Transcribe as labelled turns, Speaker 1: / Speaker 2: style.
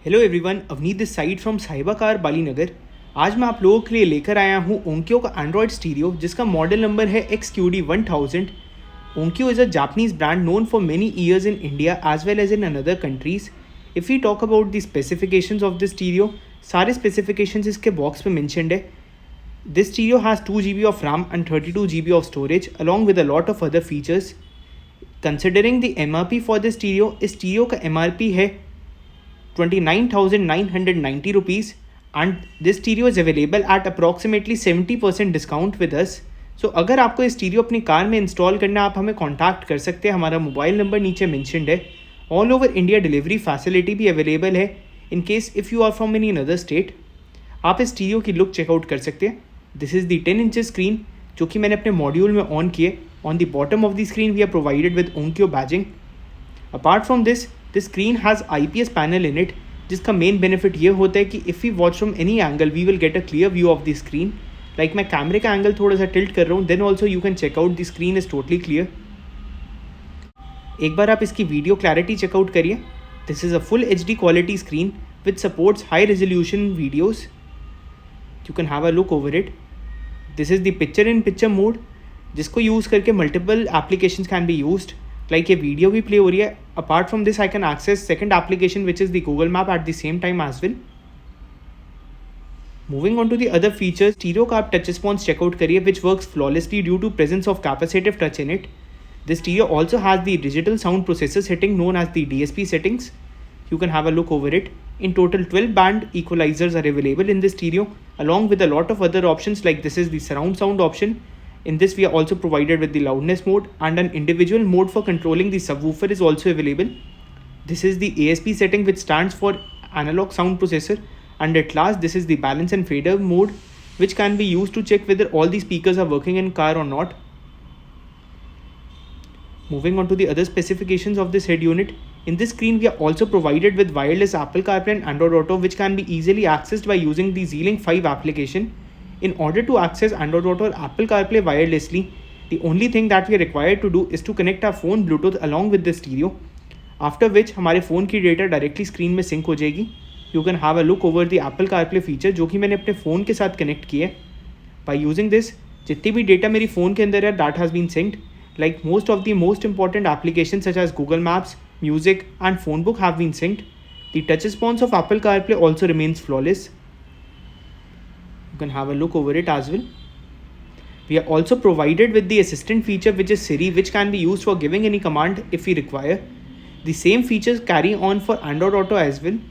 Speaker 1: Hello everyone, Avneet this side from साहिबा car बालीनगर। आज मैं आप लोगों के लिए लेकर आया हूँ ओंक्यो का एंड्रॉयड स्टीरियो जिसका मॉडल नंबर है XQD1000। Onkyo is a Japanese brand known for many years in India as well as in another countries. If we talk about the specifications of this stereo, सारे specifications इसके box पे mentioned है। This stereo has 2 GB of RAM and 32 GB of storage along with a lot of other features. Considering the MRP for this stereo, इस stereo का MRP है 29,990 rupees and this stereo is available at approximately 70% discount with us. So अगर आपको इस stereo अपनी car में install करना है, आप हमें कॉन्टैक्ट कर सकते हैं। हमारा मोबाइल नंबर नीचे मेंशनड है। All over India delivery facility भी अवेलेबल है in case if you are from any another state. आप इस स्टीरियो की लुक चेकआउट कर सकते हैं। This is the 10 inches screen जो कि मैंने अपने मॉड्यूल में ऑन किए। On the bottom of the screen we are provided with Onkyo badging. Apart from this screen has IPS panel in it, जिसका मेन बेनिफिट ये होता है कि if you watch from any angle we will get a clear view of the screen. Like मैं कैमरे का angle थोड़ा सा टिल्ट कर रहा हूँ, then also you can check out the screen is totally clear. एक बार आप इसकी वीडियो क्लैरिटी चेकआउट करिए। This is a full HD quality screen with supports high resolution videos. You can have a look over it. This is the picture in picture mode, जिसको use करके multiple applications can be used. Like ये video भी play हो रही है। Apart from this I can access second application which is the Google map at the same time as well. Moving on to the other features, stereo का आप touch response check out करिए which works flawlessly due to presence of capacitive touch in it. This stereo also has the digital sound processor setting known as the DSP settings. You can have a look over it. In total 12 band equalizers are available in this stereo along with a lot of other options, like this is the surround sound option. In this we are also provided with the loudness mode, and an individual mode for controlling the subwoofer is also available. This is the ASP setting which stands for analog sound processor, and at last this is the balance and fader mode which can be used to check whether all the speakers are working in car or not. Moving on to the other specifications of this head unit, in this screen we are also provided with wireless Apple CarPlay and Android Auto which can be easily accessed by using the Z-Link 5 application. In order to access Android Auto or Apple CarPlay wirelessly, the only thing that we are required to do is to connect our phone Bluetooth along with the stereo, after which हमारे phone की data directly screen में sink हो जाएगी। You can have a look over the Apple CarPlay feature जो कि मैंने अपने phone के साथ कनेक्ट किया है। बाय यूजिंग दिस, जितनी भी डेटा मेरी फ़ोन के अंदर है that has been synced. Like most of the most important applications such as Google Maps, Music and Phone Book have been synced. The touch response of Apple CarPlay also remains flawless. You can have a look over it as well. We are also provided with the assistant feature which is Siri, which can be used for giving any command if we require. The same features carry on for Android Auto as well.